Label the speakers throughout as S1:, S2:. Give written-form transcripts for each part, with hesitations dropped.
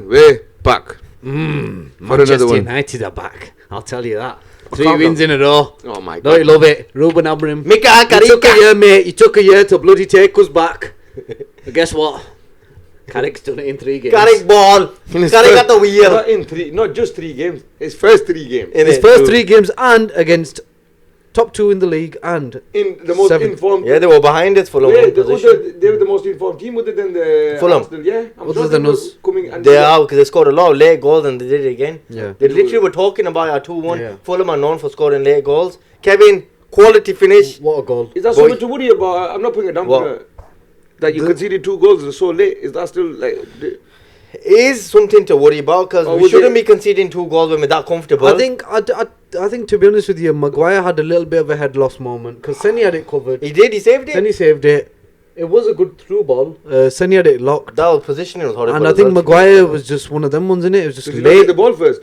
S1: we're back.
S2: Manchester United are back. I'll tell you that.
S1: Oh,
S2: 3
S1: calm
S2: wins
S1: down.
S2: in a row.
S1: Oh my
S2: Don't you
S1: God.
S2: love it? Ruben Amorim.
S3: Mika
S2: It took a
S3: Karika.
S2: year, mate. It took a year to bloody take us back. But guess what? Carrick's done it in 3 games.
S3: Carrick ball.
S1: In his
S3: Carrick
S1: first-
S3: at the wheel.
S1: Not in 3, not just 3 games. His first 3 games.
S2: His first 3 games and against top 2 in the league and
S1: In the most
S2: 7.
S1: informed.
S3: Yeah, they were behind us for a
S1: Yeah,
S3: long position.
S1: they were the most informed team other than the
S3: Fulham.
S1: Arsenal. Yeah, I'm
S2: Other
S1: sure
S2: than
S1: they were
S2: us.
S1: coming and
S3: They are, because they scored a lot of late goals and they did it again.
S2: yeah.
S3: They literally were talking about our 2-1.
S2: Yeah.
S3: Fulham are known for scoring late goals. Kevin, quality finish.
S2: What a goal.
S1: Is that
S3: Boy.
S1: something to worry about? I'm not putting it down
S3: What?
S1: for that you conceded 2 goals so late. Is that still like?
S3: Is something to worry about, because
S1: Or
S3: we
S1: was
S3: shouldn't
S1: it-
S3: be conceding 2 goals when we're that comfortable.
S2: I think to be honest with you, Maguire had a little bit of a head loss moment because Senny had it covered.
S3: He did, he saved it.
S2: Senny saved it. It was a good through ball. Senny had it locked.
S3: That was positioning was horrible.
S2: And I
S3: as
S2: think
S3: well.
S2: Maguire was just one of them ones, innit? It was just
S1: Does he not get
S2: late.
S1: the ball first?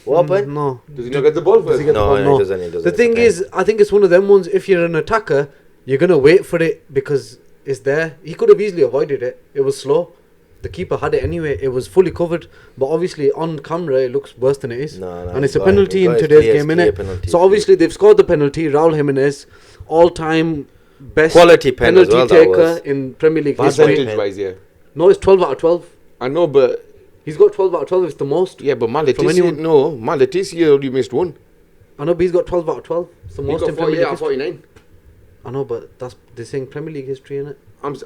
S3: What happened?
S2: No.
S1: Does he not get the ball first?
S2: he get the
S3: No,
S2: ball?
S3: no,
S2: No.
S3: he doesn't. He doesn't.
S2: The thing is, I think it's one of them ones. If you're an attacker, you're gonna wait for it because it's there. He could have easily avoided it. It was slow. The keeper had it anyway. It was fully covered, but obviously on camera it looks worse than it is.
S3: No,
S2: And it's a
S3: he got it.
S2: penalty
S3: He
S2: in
S3: got it.
S2: today's
S3: Clear-
S2: game,
S3: clear
S2: innit?
S3: penalty.
S2: So obviously they've scored the penalty. Raul Jimenez, all-time best
S3: Quality pen as
S2: penalty
S3: well, that
S2: taker
S3: was.
S2: in Premier League
S3: Bad pen.
S2: history.
S1: Percentage wise, yeah.
S2: No, it's 12 out of 12.
S1: I know, but
S2: He's got 12 out of 12. It's the most.
S1: yeah, but
S2: From
S1: Maletisia,
S2: anyone.
S1: no, Maletisia only missed 1.
S2: I know, but he's got 12 out of 12. It's the
S1: He
S2: most
S1: got
S2: in Premier League
S1: 48
S2: history.
S1: 49.
S2: I know, but they're saying Premier League history, innit?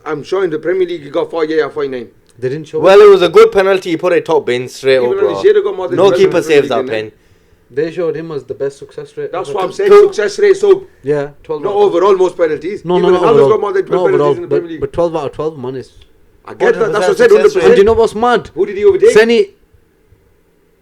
S1: I'm sure in the Premier League he got 48 or 49.
S2: They didn't show
S3: Well, it was a good penalty. He put it top bin straight
S1: Even
S3: up,
S1: on
S3: bro.
S1: his year, they got more than
S3: No
S1: 12
S3: keeper
S1: in the
S3: saves
S1: Premier
S3: that
S1: League,
S3: pen.
S2: They showed him as the best success rate.
S1: That's
S2: ever.
S1: what I'm saying. Success rate, so
S2: Yeah, 12
S1: not
S2: out of 12.
S1: overall most penalties.
S2: No,
S1: Even
S2: no,
S1: Ronaldo's
S2: overall.
S1: got more than 12
S2: No,
S1: penalties
S2: overall,
S1: in the Premier League.
S2: but 12 out of 12, man, is...
S1: I get that. That's what I said.
S3: success
S1: 100%.
S3: rate.
S2: And you know what's mad?
S1: Who did he overtake?
S2: Senny...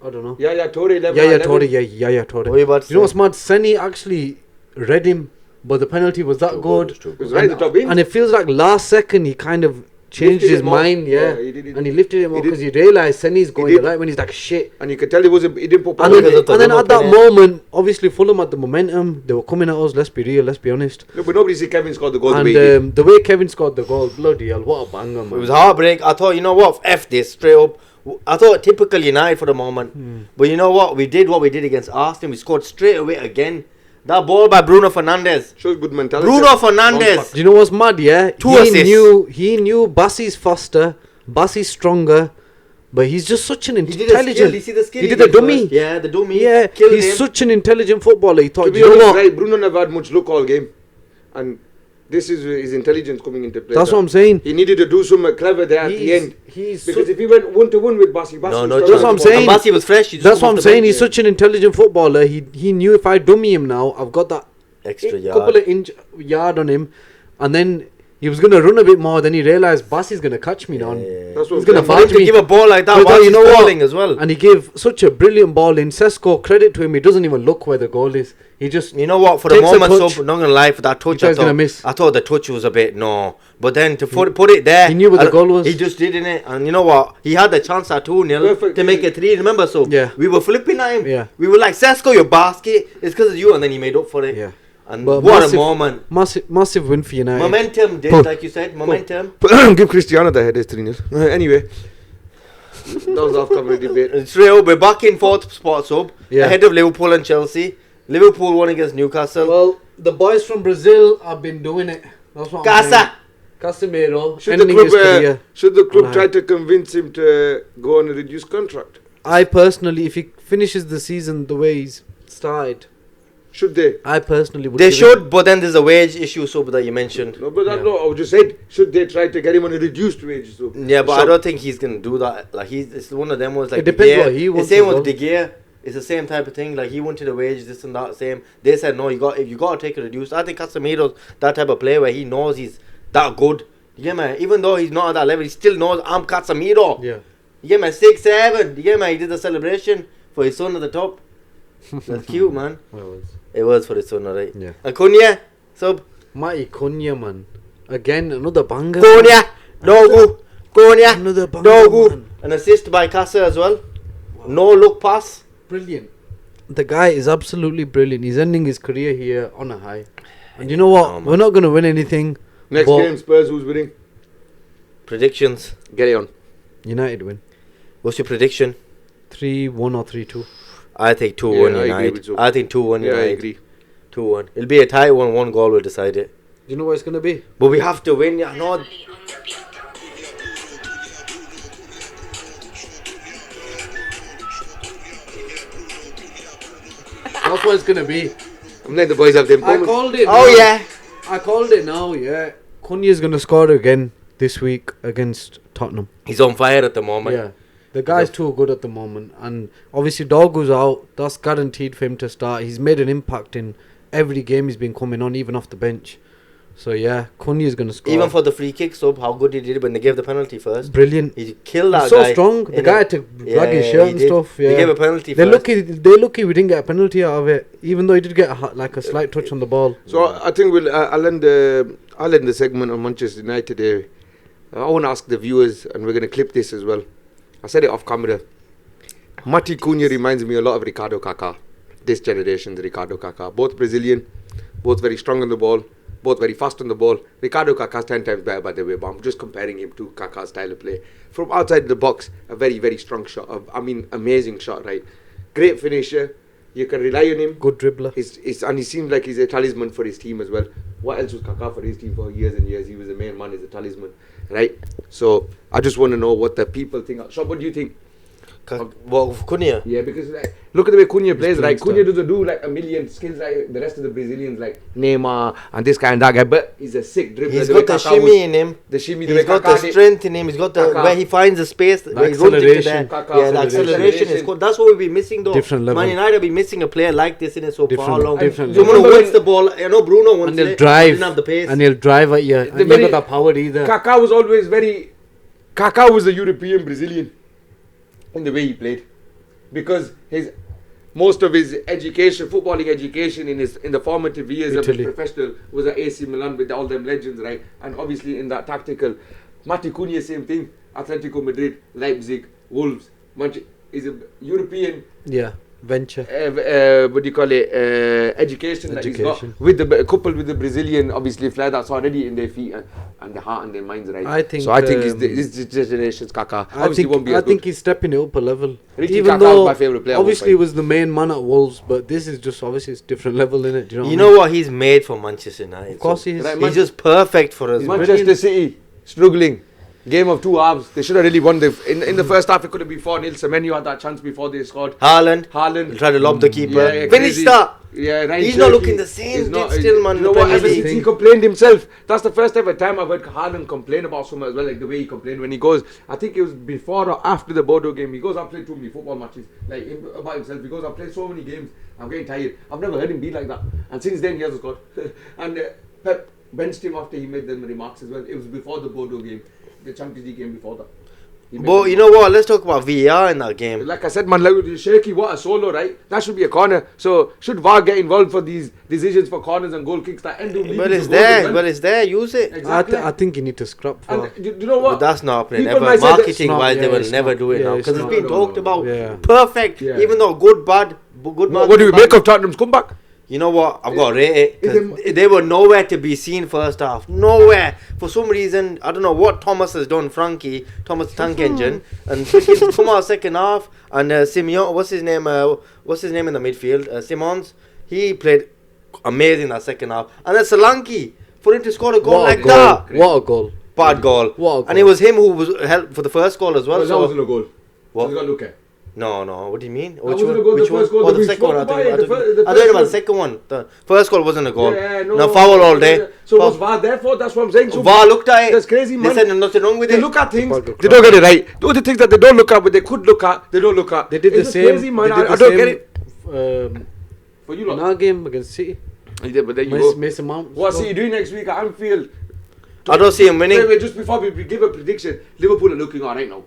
S2: I don't know.
S1: Yeah, Torre 11.
S2: Yeah,
S1: 11.
S2: Torre. Yeah, Torre.
S3: What are you about to
S2: You know
S3: say?
S2: what's mad? Senny actually read him, but the penalty was that good.
S1: It was right at the top in.
S2: And it feels like last second he kind of changed
S1: Lifted
S2: his
S1: him up.
S2: mind, yeah.
S1: Yeah, he did it.
S2: And he lifted him
S1: He
S2: up
S1: did.
S2: because he realised Senny's going
S1: did.
S2: right when he's like, shit.
S1: And you could tell he didn't put
S2: And
S1: power
S2: then,
S1: in it.
S3: of the
S2: and then
S3: run-up,
S2: at that
S3: innit?
S2: moment, obviously Fulham had the momentum. They were coming at us, let's be real, let's be honest.
S1: No, but nobody see Kevin scored the goal the
S2: And
S1: way he did.
S2: the way Kevin scored the goal, bloody hell, what a banger,
S3: It
S2: man.
S3: was heartbreak. I thought, you know what? F this straight up. I thought typical United for the moment. But you know what? We did what we did against Arsenal. We scored straight away again. That ball by Bruno Fernandes.
S1: Shows good mentality.
S3: Bruno
S1: Bounce
S3: Fernandes.
S1: back.
S2: Do you know what's mad, yeah?
S3: Two assists.
S2: He knew Bassi's faster, Bassi's stronger, but he's just such an
S3: He did a
S2: intelligent...
S3: skill. You see the skill
S2: He did a
S3: did
S2: dummy.
S3: first? Yeah, the dummy.
S2: Yeah,
S3: Killed
S2: he's
S3: him.
S2: such an intelligent footballer. He thought,
S1: To
S2: do
S1: be
S2: you know
S1: honest,
S2: what?
S1: right, Bruno never had much luck all game. And this is his intelligence coming into play.
S2: That's what I'm saying.
S1: He needed to do something clever there at the end.
S2: He's
S1: Because
S2: so-
S1: if he went 1-1 with Bassi,
S3: No,
S1: was
S2: That's what I'm saying.
S3: And Bassi was fresh. You just
S2: That's
S3: come
S2: what I'm
S3: off the
S2: saying.
S3: bench.
S2: He's such an intelligent footballer. He knew if I dummy him now, I've got that
S3: Extra
S2: couple
S3: yard.
S2: of yard on him, and then he was gonna run a bit more. Then he realized Bassi's gonna catch me now.
S3: Yeah.
S1: That's what
S2: He's gonna
S1: I'm
S3: For
S1: saying.
S3: him
S2: fight
S3: to
S2: me.
S3: give a ball like that
S2: But
S3: while
S2: you
S3: he's
S2: know what?
S3: falling as well.
S2: And he gave such a brilliant ball in. Sesko, credit to him. He doesn't even look where the goal is. He just
S3: You know what? For the
S2: takes a
S3: moment,
S2: touch.
S3: so not gonna lie, for that touch,
S2: thought he was gonna miss.
S3: I thought the touch was a bit no. But then to put it there,
S2: He knew where the
S3: I-
S2: goal was.
S3: He just did it, and you know what? He had the chance at 2-0
S1: Perfect.
S3: to make it 3. Remember, so
S2: Yeah.
S3: we were flipping at him.
S2: Yeah.
S3: We were like, Sesko, your basket. It's because of you, and then he made up for it.
S2: yeah.
S3: And
S2: But
S3: what
S2: massive-
S3: a moment!
S2: Massive win for United.
S3: Momentum, did,
S2: Puh.
S3: like you said, momentum.
S1: Give Cristiano the head, it's 3-0. Anyway. That was off camera debate.
S3: And straight up, we're back in 4th spot sub,
S2: Yeah.
S3: ahead of Liverpool and Chelsea. Liverpool won against Newcastle.
S2: Well, the boys from Brazil have been doing it. That's what I'm saying.
S3: Casa.
S2: Casemiro
S1: Should the
S2: ending
S1: club,
S2: his career.
S1: should the club
S2: Alright.
S1: try to convince him to go on a reduced contract?
S2: I personally, if he finishes the season the way he's started,
S1: Should they?
S2: I personally would.
S3: They
S2: give
S3: should, but then there's a wage issue, so that you mentioned.
S1: No, but
S2: Yeah.
S1: I was just said, should they try to get him on a reduced wage? So,
S3: Yeah, but
S1: so
S3: I don't think he's gonna do that. Like it's one of them ones. Like
S2: It depends
S3: De Gea.
S2: what he wants
S3: The same
S2: as
S3: with
S2: well.
S3: De Gea. It's the same type of thing. Like he wanted a wage, this and that. Same. They said no. If you got to take a reduced. I think Casemiro's that type of player where he knows he's that good. Yeah, man. Even though he's not at that level, he still knows I'm Casemiro.
S2: Yeah.
S3: Yeah, man. 6'7". Yeah, man. He did the celebration for his son at the top. That's cute, man.
S2: Well,
S3: It was for his son, alright.
S2: yeah.
S3: And Cunha, sub.
S2: Mighty Cunha, man. Again, another banger.
S3: Cunha, Dogu, Cunha,
S2: Another banger,
S3: Dogu.
S2: man.
S3: An assist by Casa as well. No look pass.
S2: Brilliant. The guy is absolutely brilliant. He's ending his career here on a high. And you know what?
S3: Oh, man.
S2: We're not going to win anything.
S1: next
S2: but
S1: game, Spurs, who's winning?
S3: Predictions.
S1: Get it on.
S2: United win.
S3: What's your prediction?
S2: 3-1 or 3-2.
S3: I think 2-1
S1: Yeah, I agree
S3: United.
S1: with you.
S3: I think 2-1
S1: Yeah, I
S3: United.
S1: agree.
S3: 2-1. It'll be a tight one. One goal will decide it.
S2: Do you know what it's gonna be?
S3: But we have to win. I know.
S2: That's what it's gonna be.
S1: I'm letting the boys have them.
S2: I called it.
S3: Oh
S2: now.
S3: yeah.
S2: I called it now. Yeah, Cunha's gonna score again this week against Tottenham.
S3: He's on fire at the moment.
S2: Yeah, the guy's too good at the moment, and obviously Dorgu's out. That's guaranteed for him to start. He's made an impact in every game he's been coming on, even off the bench. So yeah, Cunha's gonna score.
S3: Even for the free kicks, up how good he did when they gave the penalty first.
S2: Brilliant.
S3: He killed that
S2: He's so
S3: guy.
S2: strong. The guy had to drag his
S3: Yeah,
S2: shirt
S3: he
S2: and
S3: did.
S2: stuff. Yeah.
S3: They gave a penalty
S2: They're
S3: first.
S2: lucky we didn't get a penalty out of it, even though he did get a slight touch on the ball.
S1: So I think I'll end the segment on Manchester United there. I want to ask the viewers, and we're going to clip this as well. I said it off camera. Mati Cunha reminds me a lot of Ricardo Kaká. This generation's Ricardo Kaká. Both Brazilian, both very strong on the ball, both very fast on the ball. Ricardo Kaká's 10 times better, by the way, but I'm just comparing him to Kaká's style of play. From outside the box, a very, very strong shot. Amazing shot, right? Great finisher. You can rely on him.
S2: Good dribbler.
S1: And he seems like he's a talisman for his team as well. What else was Kaká for his team for years and years? He was the main man, he's a talisman, right? So I just want to know what the people think. So what do you think?
S3: Well, Cunha.
S1: Yeah, because like, look at the way Cunha plays. Like
S2: playing
S1: Cunha doesn't do like a million skills like the rest of the Brazilians, like Neymar and this guy and that guy. But he's a sick dribbler.
S3: He's
S1: The
S3: got
S1: way
S3: the
S1: Kaká
S3: shimmy
S1: was-
S3: in him.
S1: The shimmy. The
S3: He's
S1: way
S3: got
S1: Kaká
S3: the
S1: did-
S3: strength in him. He's got the
S1: Kaká.
S3: where he finds the space.
S2: The
S3: Where he runs into
S2: acceleration.
S3: there.
S1: Kaká.
S3: Yeah, the acceleration is good. That's what we'll be missing though.
S2: Different level.
S3: Man United will be missing a player like this in it so far long.
S2: Different
S3: Someone
S2: level.
S3: who wins the ball. I know Bruno wants
S2: And he'll
S3: it.
S2: drive.
S3: Didn't have the pace.
S2: And he'll drive at you. And he
S1: very-
S2: ain't got that power either.
S1: Kaká was always Kaká was a European Brazilian in the way he played, because most of his footballing education in the formative years of
S2: Italy.
S1: his professional was at AC Milan with all them legends, right? And obviously in that tactical, Mati Cunha, same thing. Atletico Madrid, Leipzig, Wolves. Is a European.
S2: Yeah, venture.
S1: What do you call it? Education that he's got, coupled with the Brazilian obviously flair that's already in their feet and their heart and their minds, right?
S2: I think.
S1: So I think this generation's Kaká. Obviously, won't be
S2: I
S1: as
S2: think
S1: good.
S2: he's stepping it up a level.
S1: Ricky
S2: Even
S1: Kaká
S2: though
S1: is my favourite player.
S2: obviously he was the main man at Wolves, but this is just obviously it's different level in it. Do you know?
S3: You
S2: what I mean?
S3: know what? He's made for Manchester United.
S2: Of course
S3: So
S2: he is.
S1: Right,
S3: he's just perfect for us.
S1: Manchester City struggling. Game of two halves. They should have really won in the first half. It could have been 4-0. Semenyo had that chance before they scored.
S3: Haaland.
S1: Haaland
S3: He tried to lob the keeper.
S1: Yeah,
S3: Finish
S1: crazy.
S3: that.
S1: Yeah, right.
S3: He's not looking the same still, man.
S1: You know
S3: the
S1: what?
S3: Premier
S1: Ever
S3: League.
S1: since he complained himself, that's the first ever time I've heard Haaland complain about someone as well, like the way he complained when he goes. I think it was before or after the Bordeaux game. He goes, "I've played too many football matches, like about himself." He goes, "I've played so many games. I'm getting tired." I've never heard him be like that. And since then, he hasn't scored. And Pep benched him after he made them remarks as well. It was before the Bordeaux game, the Champions League game before that.
S3: But you know what? Let's talk about VAR in that game.
S1: Like I said, man, like Shaky, what a solo, right? That should be a corner. So should VAR get involved for these decisions for corners and goal kicks that end up leading
S3: But
S1: to
S3: it's
S1: goals as
S3: there.
S1: well?
S3: But it's there. Use it.
S1: Exactly.
S2: I think you need to scrap. For
S1: And you know what?
S3: But that's not happening.
S1: People
S3: Never.
S1: might say that-
S3: Marketing wise,
S2: Yeah,
S3: they will
S2: it's
S3: never
S2: not.
S3: do it
S2: Yeah,
S3: now
S2: it's
S3: because it's
S2: not.
S3: been
S1: No,
S3: talked
S1: no,
S3: about.
S2: Yeah.
S3: Perfect.
S1: Yeah.
S3: Even though good, bad, good.
S1: What do we make of Tottenham's comeback?
S3: You know what? I've got to rate it.
S1: Is
S3: 'Cause they were nowhere to be seen first half. Nowhere. For some reason, I don't know what Thomas has done, Thomas Tank Engine, and freaking come out second half. And Simeon, what's his name in the midfield? Simons. He played amazing that second half. And then Solanke, for him to score a goal like that.
S2: What a goal!
S3: Bad goal.
S2: What a goal.
S3: And it was him who was helped for the first goal as well.
S1: That
S3: So
S1: wasn't a goal.
S3: What?
S1: You got to look at.
S3: No, what do you mean?
S1: That wasn't a goal, the first goal
S3: Oh,
S1: that
S3: the
S1: we
S3: second one.
S1: spoke
S3: I
S1: about, the
S3: thought
S1: first
S3: about
S1: one.
S3: the second one. The first goal wasn't a goal.
S1: Yeah,
S3: no foul all day.
S1: So what's VAR there for? That's what I'm saying. So
S3: VAR looked at it.
S1: That's crazy, man.
S3: They said there's nothing wrong with
S1: They
S3: it.
S1: look at things,
S2: Football
S1: they don't get it right. The other things that they don't look at, but they could look at, they don't look at.
S2: They did the
S1: It's just
S2: same.
S1: crazy, man.
S2: They did
S1: I
S2: the
S1: don't
S2: same,
S1: get it. For you
S2: In
S1: lot.
S2: our game against City,
S1: Yeah, but there you go.
S2: Mason Mount.
S1: What's he doing next week at Anfield?
S3: I don't see him winning.
S1: Wait, just before we give a prediction, Liverpool are looking alright now.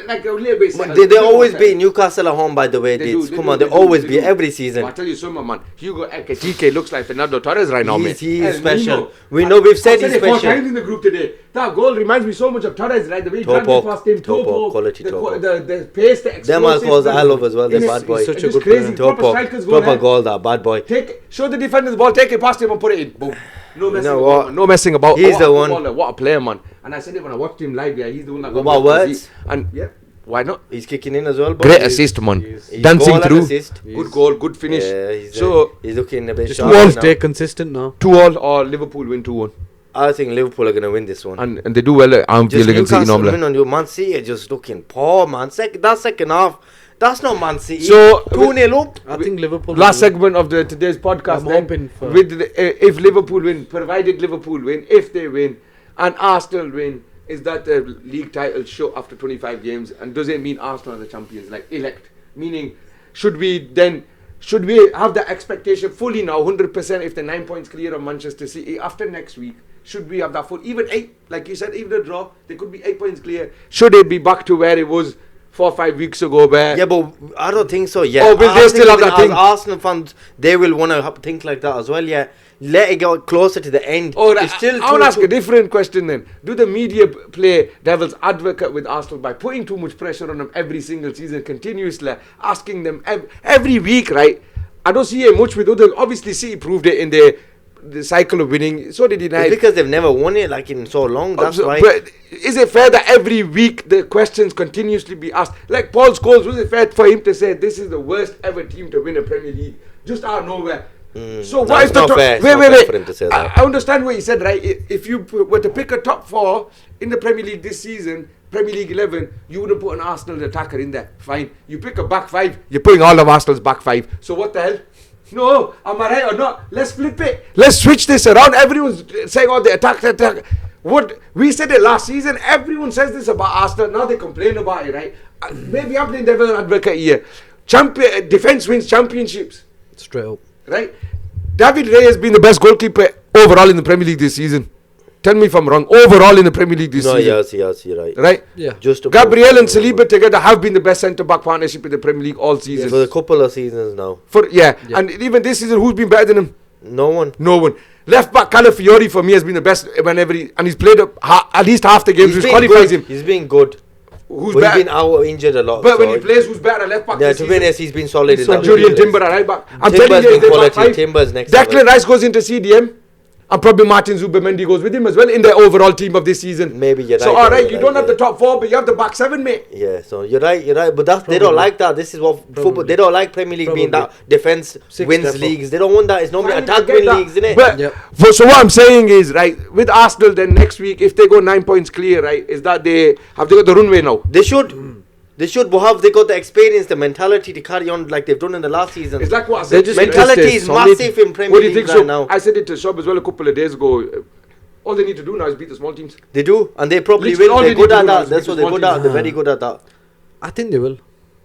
S1: Like a little bit.
S3: They always beat Newcastle at home, by the way.
S1: They do,
S3: Dids.
S1: they
S3: Come
S1: do,
S3: on,
S1: they
S3: they
S1: do,
S3: always
S1: they
S3: beat
S1: do.
S3: every
S1: I
S3: season.
S1: tell you something, man. Hugo Ekitike looks like Fernando Torres right now, mate.
S3: He's
S1: El
S3: special.
S1: Nino.
S3: We know we've said
S1: I
S3: he's
S1: it 4
S3: special.
S1: times in the group today. That goal reminds me so much of Torres, right? The way he dragged
S3: Topo,
S1: it past him,
S3: Topo, quality
S1: the,
S3: Topo.
S1: the pace, the
S3: Them are calls I love as well. They're
S1: It's-
S3: bad boy.
S2: he's such
S1: it's
S2: a
S1: just
S2: good
S1: crazy.
S2: player.
S1: Proper strikers go
S3: Proper
S1: ahead.
S3: goal, that bad boy.
S1: Show the defenders the ball, take it past him and put it in. Boom. No messing
S3: know
S1: about.
S3: what?
S1: Man. No messing about.
S3: He's
S1: What
S3: the
S1: a
S3: one.
S1: footballer, what a player, man. And I said it when I watched him live. Yeah, he's the one that got
S3: What
S1: me
S3: about
S1: off his
S3: words?
S1: seat. And yeah, why not?
S3: He's kicking in as well. But
S1: Great
S3: he's-
S1: assist, man.
S2: he's-
S3: he's
S1: Dancing
S3: goal and
S1: through.
S3: assist.
S1: Good goal, good finish.
S3: Yeah,
S1: So
S3: he's looking a bit
S2: Just
S3: sharp
S1: one
S3: now.
S2: stay consistent now.
S1: 2-2 or Liverpool win 2-1.
S3: I think Liverpool are going to win this one.
S1: And they do well at Anfield
S3: Just
S1: against City
S3: Newcastle
S1: normally.
S3: win on you. Man City are just looking poor, man. That second half, that's not Man City.
S1: So,
S3: 2-0 up.
S2: I think Liverpool.
S1: Last
S2: will-
S1: segment of today's podcast.
S2: I'm
S1: then,
S2: hoping for-
S1: with if Liverpool win, provided Liverpool win, if they win, and Arsenal win, is that the league title shut after 25 games? And does it mean Arsenal are the champions, like elect? Meaning, should we have that expectation fully now, 100%? If they're 9 points clear of Manchester City after next week, should we have that full? Even 8, like you said, even a draw, they could be 8 points clear. Should it be back to where it was 4 or 5 weeks ago? Where
S3: Yeah, but I don't think so yet.
S1: Oh, will
S3: I
S1: they
S3: think
S1: still have
S3: even
S1: that
S3: as
S1: thing?
S3: Arsenal fans, they will want to think like that as well, yeah. Let it go closer to the end.
S1: Oh,
S3: It's still
S1: I want to ask a
S3: 2-2.
S1: different question then. Do the media play devil's advocate with Arsenal by putting too much pressure on them every single season, continuously asking them every week, right? I don't see it much with others. Obviously, City proved it in the cycle of winning. So did
S3: It's
S1: United.
S3: because they've never won it like in so long. That's why.
S1: But is it fair that every week the questions continuously be asked? Like Paul Scholes, was it fair for him to say this is the worst ever team to win a Premier League just out of nowhere? So
S3: No,
S1: why
S3: it's
S1: is the
S3: not
S1: top?
S3: fair. It's
S1: Wait,
S3: not
S1: wait,
S3: fair
S1: wait.
S3: for him to say that.
S1: I understand what he said, right? If you were to pick a top 4 in the Premier League this season, Premier League 11, you wouldn't put an Arsenal attacker in there. Fine. You pick a back 5, you're putting all of Arsenal's back 5. So what the hell? No, am I right or not? Let's flip it. Let's switch this around. Everyone's saying, oh, the attack. What we said it last season, everyone says this about Arsenal. Now they complain about it, right? Maybe I'm playing devil's advocate here. Defense wins championships,
S2: Straight up.
S1: right? David Ray has been the best goalkeeper overall in the Premier League this season. Tell me if I'm wrong. Overall in the Premier League this
S3: No,
S1: season.
S3: yes, you're right.
S1: Right?
S2: Yeah.
S3: Just
S1: Gabriel and Saliba together have been the best centre-back partnership in the Premier League all season.
S3: for a couple of seasons now.
S1: Yeah, and even this season, who's been better than him?
S3: No one.
S1: No one. Left back Calafiori for me has been the best whenever and he's played at least half the games, which
S3: been
S1: qualifies
S3: good.
S1: him.
S3: He's been good.
S1: Who's
S3: But
S1: better?
S3: he's been out injured a lot.
S1: But when
S3: so
S1: he plays, who's better at left back?
S3: yeah,
S1: this
S3: to be
S1: season?
S3: honest, he's been solid. in
S1: So
S3: that
S1: Julian
S3: midfield.
S1: Timber at right back. I'm
S3: Timber's
S1: telling you,
S3: been
S1: if they back
S3: quality.
S1: five,
S3: Timber's next
S1: Declan
S3: level.
S1: Rice goes into CDM, and probably Martin Zubimendi goes with him as well in the overall team of this season.
S3: Maybe you're
S1: So
S3: right,
S1: all right,
S3: you're
S1: you
S3: right,
S1: don't have
S3: yeah.
S1: the top 4, but you have the back 7, mate.
S3: Yeah, so you're right. But they don't like that. This is what football. They don't like Premier League being that defense wins
S2: step up.
S3: leagues. They don't want that. It's normally
S1: Fine, I
S3: attack
S1: get
S3: win
S1: that.
S3: leagues, isn't it?
S1: But
S2: Yep.
S1: so what I'm saying is, right, with Arsenal, then next week, if they go 9 points clear, right, is that they got the runway now?
S3: They should. They should. But have they got the experience, the mentality to carry on like they've done in the last season?
S1: It's like what I
S2: They
S1: said.
S2: just
S3: mentality
S2: stay
S3: is
S2: solid.
S3: massive in Premier
S1: What do you
S3: League
S1: think?
S3: right now.
S1: I said it to Shob as well a couple of days ago. All they need to do now is beat the small teams.
S3: They do, and they probably
S1: Literally all
S3: will.
S1: they
S3: They're
S1: need
S3: good
S1: to
S3: at
S1: do now
S3: that.
S1: is
S3: That's
S1: beat
S3: what
S1: the
S3: they're
S1: small
S3: good at.
S1: teams.
S3: They're very good at that.
S2: I think they will.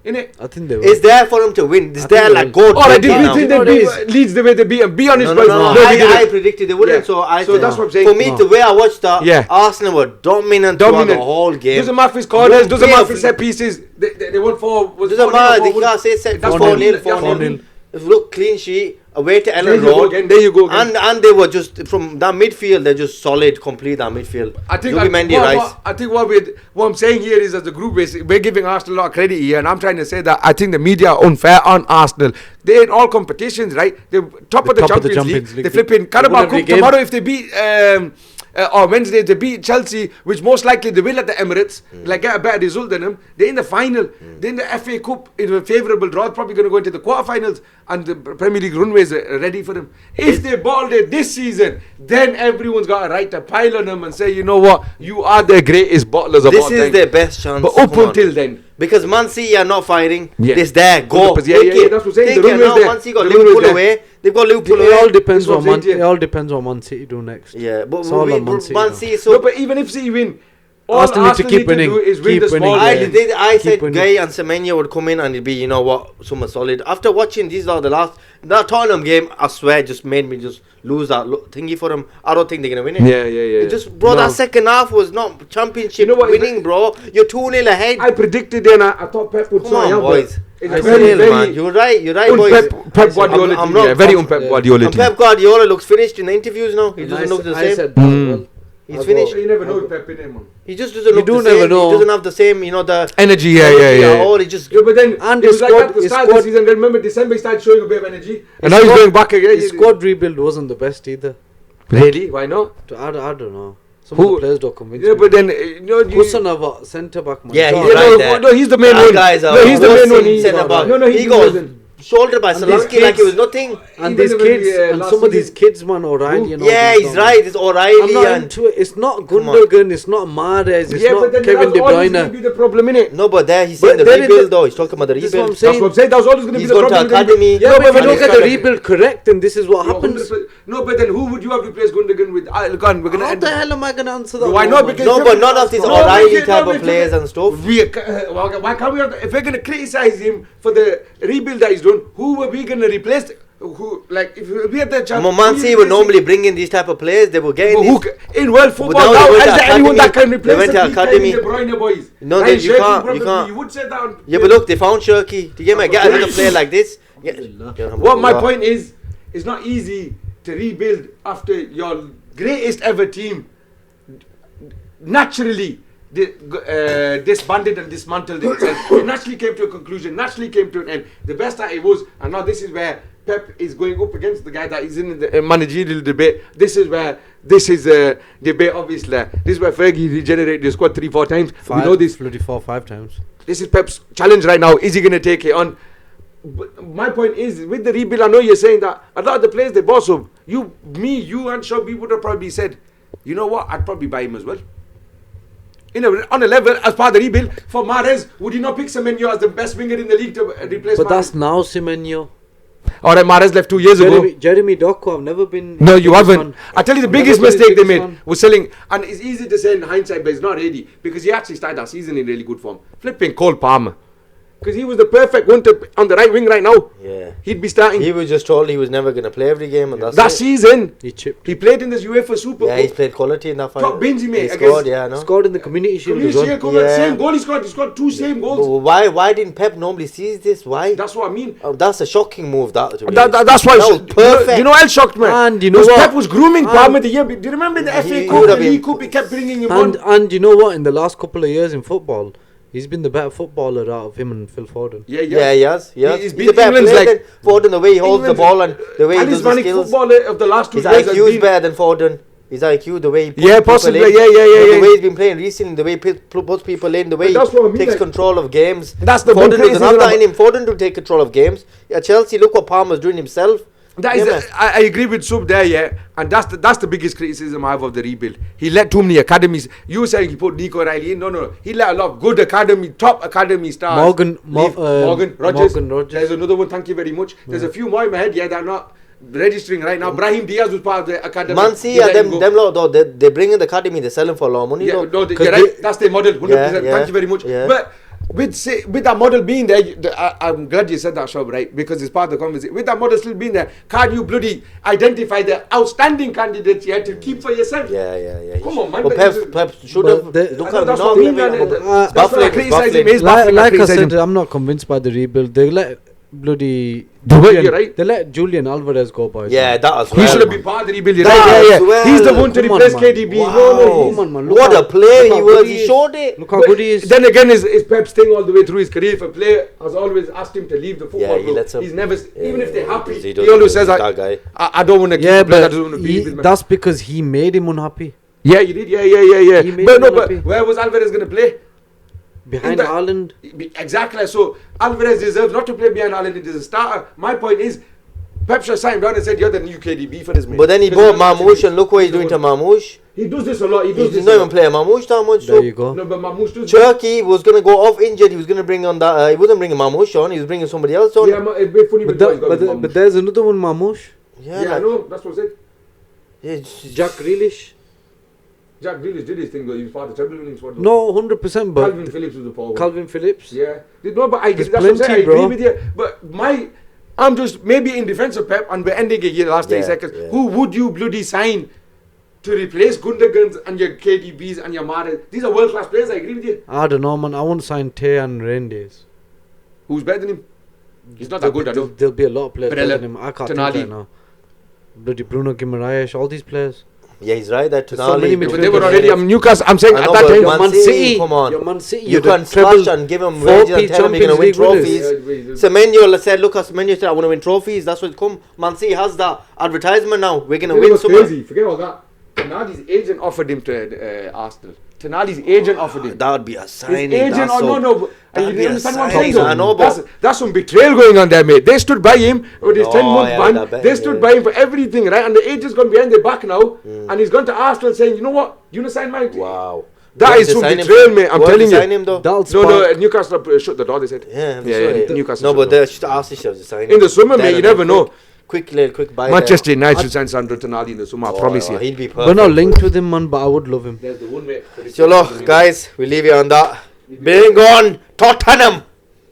S1: Innit?
S2: I think they will.
S3: It's there for them to win. It's
S2: I
S3: there
S2: think
S3: like
S2: they will.
S3: gold.
S1: All right,
S3: right
S1: did we
S3: now.
S1: think
S2: No,
S1: they
S2: it is.
S1: beat Leeds the way they beat them? Be honest,
S3: No,
S1: boys.
S3: no.
S1: we
S3: I
S1: didn't.
S3: predicted they wouldn't.
S1: Yeah.
S3: So I.
S1: So
S3: said-
S1: that's what I'm saying.
S3: For me,
S2: No.
S3: the way I watched that,
S1: Yeah.
S3: Arsenal were dominant throughout the whole game.
S1: Doesn't matter if it's corners, doesn't
S3: Yeah,
S1: matter if it's set pieces. They won 4.
S3: Doesn't matter. They can't say set
S1: That's
S3: 4-0.
S1: 4-0.
S3: 4-0. If you look clean sheet, away to
S1: There
S3: Ellen
S1: you go
S3: Road.
S1: again. There you go again.
S3: And they were just from that midfield. They're just solid, complete that midfield.
S1: I think
S3: Zubimendi, Rice.
S1: I think what I'm saying here is, as a group, we're giving Arsenal a lot of credit here, and I'm trying to say that I think the media are unfair on Arsenal. They're in all competitions, right? They're top of the Champions League. They're flipping Carabao
S2: win every
S1: Cup
S2: game.
S1: tomorrow if they beat. Or Wednesday they beat Chelsea, which most likely they will at the Emirates, like get a better result than them. They're in the final. They're in the FA Cup in a favourable draw, probably going to go into the quarterfinals, and the Premier League runways are ready for them. If they balled it this season, then everyone's got a right to pile on them and say, you know what, you are the greatest bottlers of all
S3: This
S1: time.
S3: is their best chance.
S1: But up
S3: Come on.
S1: until then,
S3: Because Man City are not firing.
S1: Yeah.
S3: It's there. Go.
S1: 100%.
S3: Take
S1: Yeah,
S3: it.
S1: that's what I'm saying.
S3: Take
S1: The
S3: it
S1: runway's
S3: now.
S1: there.
S3: Man City got
S1: The runway's
S3: Liverpool
S1: there.
S3: away. They've got Liverpool
S2: It
S3: away.
S2: all depends
S1: That's what
S2: on
S1: I'm
S2: Man.
S1: saying,
S2: It all depends on Man City do next.
S3: Yeah, but
S2: It's all on Man City
S3: Man
S2: now.
S3: City. So
S1: no, but even if City win, all
S2: Arsenal need to keep
S1: do
S2: winning.
S1: is win
S2: Keep
S1: the small
S2: winning,
S3: I
S2: yeah.
S1: games.
S3: I said
S2: Keep winning.
S3: Gay and Semenyo would come in and it'd be, you know what, someone solid. After watching these are the last that Tottenham game, I swear, just made me just lose that thingy for them. I don't think they're gonna win it.
S1: Yeah.
S3: It just, bro,
S1: No.
S3: that second half was not championship
S1: You know what,
S3: winning, bro. You're 2-0 ahead.
S1: I predicted then. I thought Pep would
S3: Come
S1: try
S3: on,
S1: out,
S3: boys.
S1: but it's
S3: I
S1: very,
S3: said,
S1: very
S3: man. You're right, boys.
S1: Pep Guardiola
S3: I'm
S1: team,
S3: not-
S1: yeah, very
S3: I'm-
S1: Pep
S2: yeah.
S1: Guardiola
S3: And
S1: team.
S3: Pep Guardiola looks finished in the interviews now. He
S2: And
S3: doesn't look the
S2: I
S3: same.
S2: said that as well.
S3: He's finished.
S1: You never know with Pep in there, man.
S3: He just doesn't
S2: You
S3: look
S2: do
S3: the
S2: never
S3: same.
S2: know.
S3: He doesn't have the same, you know, the
S1: Energy,
S3: energy at all. He just
S1: Yeah, but then
S2: And
S1: it was
S2: his
S1: like
S2: squad-
S1: that at the
S2: his
S1: start of the
S2: squad-
S1: season. Remember, December he started showing a bit of energy, and
S2: His
S1: now he's
S2: squad-
S1: going back again.
S2: His squad rebuild wasn't the best either.
S1: Really? Why not?
S2: I don't know. Some
S1: Who-
S2: of the players don't convince
S1: Yeah,
S2: me.
S1: but then you
S2: Kusanova, centre back, man.
S3: Yeah,
S2: God.
S3: he's right
S1: no,
S3: there.
S1: no, he's the main
S3: That
S1: one.
S3: guy's
S1: No, he's the main one.
S3: He's
S1: He's
S3: centre back.
S1: No,
S3: he
S1: he
S3: goes
S1: wasn't.
S3: shouldered by
S2: And
S3: Salansky
S2: these
S3: like it
S2: kids-
S3: was nothing.
S2: And
S1: Even
S2: these
S1: when
S2: kids,
S1: we,
S2: and
S1: last
S2: some of these
S1: season-
S2: kids, man, O'Reilly and all
S3: Yeah,
S2: these
S3: he's
S2: guys.
S3: right. It's
S2: I'm
S3: O'Reilly
S2: not
S3: and
S2: into it. It's not
S3: Come on.
S2: Gundogan, it's not Mahrez, it's
S1: Yeah, but
S2: not
S1: then
S2: Kevin
S1: that's
S2: De
S1: always going to
S2: Bruyne.
S1: be the problem, innit?
S3: no, but there he's
S2: But
S3: saying the
S2: then in
S3: rebuild
S2: the-
S3: though. He's talking about the
S2: This is what I'm
S3: rebuild.
S2: saying.
S1: That's what I'm saying. That was always going to be
S3: He's
S1: the
S3: gone to
S1: problem.
S3: academy.
S2: Yeah, but if you
S3: and
S2: don't
S3: he's
S2: get the
S3: trying to-
S2: rebuild correct, then this is what happens.
S1: No, but then who would you have replaced Gundogan with? Look on, we're going to
S2: How
S1: end.
S2: the hell am I going to answer that?
S1: Why
S2: one,
S1: not?
S2: man?
S1: Because
S3: No, but none of these
S1: No,
S3: O'Reilly
S1: because-
S3: type
S1: no,
S3: of players
S1: because-
S3: and stuff.
S1: Why can't we? If we're going to criticize him for the rebuild that he's done, who were we going to replace? Who, like, if we had the chance?
S3: Man City would normally bring in these type of players. They were getting
S1: But
S3: these.
S1: who in world
S3: But
S1: football
S3: now
S1: now?
S3: they went
S1: Is
S3: to
S1: there anyone that
S3: academy.
S1: can
S3: They
S1: replace
S3: went to
S1: the
S3: academy.
S1: De Bruyne boys?
S3: No,
S1: Ryan
S3: then you
S1: Shakey
S3: can't-
S1: probably,
S3: you can't.
S1: You would say that.
S3: Yeah, but look, they found Shirky. Do you get me? Get another player like this.
S1: What my point is, it's not easy to rebuild after your greatest ever team naturally disbanded and dismantled itself. It naturally came to a conclusion, naturally came to an end. The best that it was, and now this is where Pep is going up against the guy that is in the managerial debate. This is a debate, obviously. This is where Fergie regenerated the squad 3-4 times. We know this.
S2: Bloody 4-5 times.
S1: This is Pep's challenge right now. Is he going to take it on? But my point is, with the rebuild, I know you're saying that a lot of the players they boss up. You and Shelby would have probably said, you know what, I'd probably buy him as well. On a level, as part of the rebuild, for Mahrez, would you not pick Semenyo as the best winger in the league to replace
S2: But
S1: Mahrez?
S2: that's now Semenyo.
S1: Alright, Mahrez left 2 years ago.
S2: Jeremy Doku, I've never been.
S1: No, you
S2: biggest
S1: haven't.
S2: fan.
S1: I tell you, the
S2: I've
S1: biggest
S2: never been his
S1: mistake they
S2: biggest
S1: made
S2: fan.
S1: was selling, and it's easy to say in hindsight, but it's not really, because he actually started that season in really good form. Flipping Cole Palmer. Because he was the perfect one to on the right wing right now.
S3: Yeah.
S1: He'd be starting.
S3: He was just told he was never going to play every game, and that's
S1: That
S3: it.
S1: season,
S2: He chipped.
S1: he played in this UEFA Super
S3: Yeah,
S1: Cup.
S3: he's played quality in that fight.
S1: Top bins he made
S3: He
S1: against-
S3: scored, yeah, no.
S2: Scored in the Community Shield as
S1: Community
S2: well.
S1: Shield,
S3: Yeah.
S1: same goal he scored. He scored 2 same goals.
S3: But why didn't Pep normally seize this? Why?
S1: That's what I mean.
S3: Oh, that's a shocking move. That to me.
S1: That's why.
S3: That was perfect.
S1: You know what else shocked me?
S2: And you know
S1: Because
S2: what?
S1: Pep was grooming
S2: And-
S1: Palmer the year. Do you remember the
S3: He
S1: FA
S3: would
S1: Cup, the
S3: have been-
S1: League Cup? He kept bringing him on.
S2: And you know what? In the last couple of years in football, he's been the better footballer out of him and Phil Foden.
S1: Yeah,
S3: Yeah, he has.
S1: He's
S3: He's
S1: been
S3: a better
S1: England's
S3: player
S1: like-
S3: than Foden. The way he holds the
S1: England's
S3: ball and the way he does the
S1: Talismanic
S3: skills.
S1: footballer of the last 2
S3: His
S1: years has
S3: IQ is
S1: been.
S3: better than Foden. His IQ, the way he puts
S1: Yeah,
S3: people
S1: possibly.
S3: in,
S1: Yeah.
S3: the way he's been playing recently, the way he puts people in, the way he
S1: that's what I mean,
S3: takes
S1: like-
S3: control of games.
S1: That's the
S3: Foden
S1: big
S3: doesn't have
S1: criticism
S3: that in him. Foden to take control of games. At Chelsea, look what Palmer's doing himself.
S1: That is,
S3: Yeah, man.
S1: I agree with Sub there, yeah, and that's the biggest criticism I have of the rebuild. He let too many academies. You were saying he put Nico Riley in. No. He let a lot of good academy, top academy stars.
S2: Morgan
S1: Morgan Rogers.
S2: Morgan Rogers.
S1: There's another one. Thank you very much. There's a few more in my head. Yeah, they're not registering right now. Brahim Diaz was part of the academy.
S3: Man City,
S1: They let him
S3: them
S1: go.
S3: lot though, they bring in the academy, they sell him for a lot of money.
S1: Yeah,
S3: though.
S1: no,
S2: 'Cause
S1: you're right. That's their model. 100%.
S3: Yeah,
S1: Thank you very much.
S3: yeah.
S1: But with that model being there, I'm glad you said that, Shob, right? Because it's part of the conversation. With that model still being there, can't you bloody identify the outstanding candidates you had to keep for yourself?
S3: Yeah.
S1: Come on, man.
S3: But Pep should
S2: But
S3: have.
S2: the-
S3: Look
S1: I know
S3: at
S1: that's
S3: him
S1: what I mean,
S3: now.
S1: man.
S3: It's
S1: That's what I
S3: baffling,
S1: criticize
S3: baffling.
S1: him. It's baffling. I
S2: Like I
S1: criticize
S2: said,
S1: him.
S2: I'm not convinced by the rebuild. They let bloody
S1: You're right.
S2: They let Julian Alvarez go, boys.
S3: Yeah, that as
S1: He
S3: well.
S1: should have been part of the rebuild. You're
S3: That
S1: right,
S3: as well.
S1: He's the one to
S2: Come on,
S1: replace
S2: man.
S1: KDB.
S3: Wow.
S1: No,
S2: Come on, man. Look
S3: What
S2: how-
S3: a player
S2: look
S3: he
S2: how
S3: was.
S2: good
S3: He
S2: is.
S3: showed it.
S2: Look how
S1: But
S2: good he is.
S1: Then again, is Pep's thing all the way through his career. If a player has always asked him to leave the football
S3: Yeah, he
S1: club,
S3: lets him.
S1: he's never, even if they're happy,
S3: he
S1: he
S3: doesn't.
S1: always says,
S3: He's that guy.
S1: I don't want to keep
S2: Yeah,
S1: a player that
S2: but
S1: doesn't want to be with me.
S2: that's because he made him unhappy.
S1: Yeah, you did. Yeah.
S2: He made
S1: But
S2: him
S1: no, but
S2: unhappy.
S1: where was Alvarez going to play?
S2: Behind
S1: In the-
S2: Haaland.
S1: Exactly. So Alvarez deserves not to play behind Haaland. It is a starter. My point is, Pep should sign him down and said, "You're the new KDB for this man."
S3: But then he bought Marmoush, and look what he's doing to Marmoush.
S1: He does this a lot. He
S3: He
S1: does
S3: did
S1: this.
S3: not
S1: a
S3: even
S1: lot.
S3: play Marmoush that much.
S2: There
S3: So
S2: you go.
S1: No, but Mamouche does.
S3: Turkey was going to go off injured. He was going to bring on that. He wasn't bringing Marmoush on. He was bringing somebody else on.
S1: Yeah, it's a bit funny.
S2: But,
S1: But, he's got with
S2: but
S1: Mamouche.
S2: there's another one, Mamouche.
S3: Yeah,
S1: Yeah, I
S3: like,
S1: know. That's what I said.
S3: yeah, it's-
S2: Jack Grealish.
S1: Jack Grealish did his thing though. He was part of the treble winning squad. though.
S2: No, 100%. But
S1: Calvin Phillips was the forward.
S2: Calvin Phillips.
S1: Yeah. No, but I,
S2: There's
S1: that's what I'm saying. I
S2: plenty,
S1: agree
S2: bro.
S1: with you. But I'm just maybe in defense of Pep, and we're ending it here the last 30
S3: Yeah,
S1: seconds.
S3: yeah.
S1: Who would you bloody sign to replace Gundogan's and your KDBs and your Mahrez? These are world class players. I agree with you.
S2: I don't know, man. I won't sign Tay and Rendes.
S1: Who's better than him? He's not that good, I know.
S2: There'll be a lot of players
S1: Barella,
S2: better than him. I can't think
S1: Tonali.
S2: right now. Bloody Bruno Guimaraes, all these players.
S3: Yeah, he's right. That
S2: There's so many
S3: Tonali.
S1: But they were already. Newcastle. I'm saying
S3: I
S1: at
S3: know,
S1: that
S3: but
S1: time.
S3: Man City, come on.
S2: You're Man City.
S3: You
S2: You're the
S3: can
S2: treble
S3: slash and give him
S2: 4P
S3: wages and tell him you're going to win
S2: Champions League
S3: trophies.
S2: winners.
S3: Semenyo said, look, Semenyo said, I want to win trophies. That's what come. Man City has that advertisement now. We're going to win something.
S1: Crazy. Forget all that. Tonali's agent offered him to Arsenal. Tonali's agent offered him.
S3: That would be a signing.
S1: His agent, no. And
S3: that'd
S1: you
S3: be a
S1: understand what I'm
S3: signing.
S1: saying?
S3: I know, but
S1: That's some betrayal going on there, mate. They stood by him with his
S3: Oh,
S1: 10-month
S3: yeah,
S1: ban.
S3: that bet,
S1: They stood
S3: yeah.
S1: by him for everything, right? And the agent's gone behind their back now, and he's gone to Arsenal saying, you know what? You want to sign my team?
S3: wow.
S1: That
S3: Where
S1: is
S3: to
S1: some
S3: sign him
S1: betrayal,
S3: for?
S1: mate. I'm
S3: Where to
S1: telling
S3: sign
S1: you.
S3: him though?
S2: Dal's
S1: No,
S2: Park.
S1: Newcastle shut the door. They said.
S3: Yeah, I'm
S1: Yeah,
S3: sure.
S1: Newcastle.
S3: No,
S1: shut
S3: but
S1: the door.
S3: the Arsenal should have signed
S1: In the summer,
S3: Then
S1: mate, you
S3: and
S1: never
S3: then
S1: know.
S3: Quick buy.
S1: Manchester United should sign Sandro Tonali in the summer. I promise you.
S3: He'd be perfect.
S2: We're not linked with him, man, but I would love him.
S1: There's the one, mate.
S3: Chalo, guys, we leave you on that. Bring on Tottenham.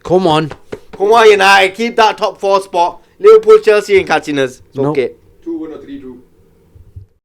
S2: Come on.
S3: Come on, United. Keep that top 4 spot. Liverpool, Chelsea, and catching us. It's
S2: No.
S3: okay.
S1: 2-1 or 3-2.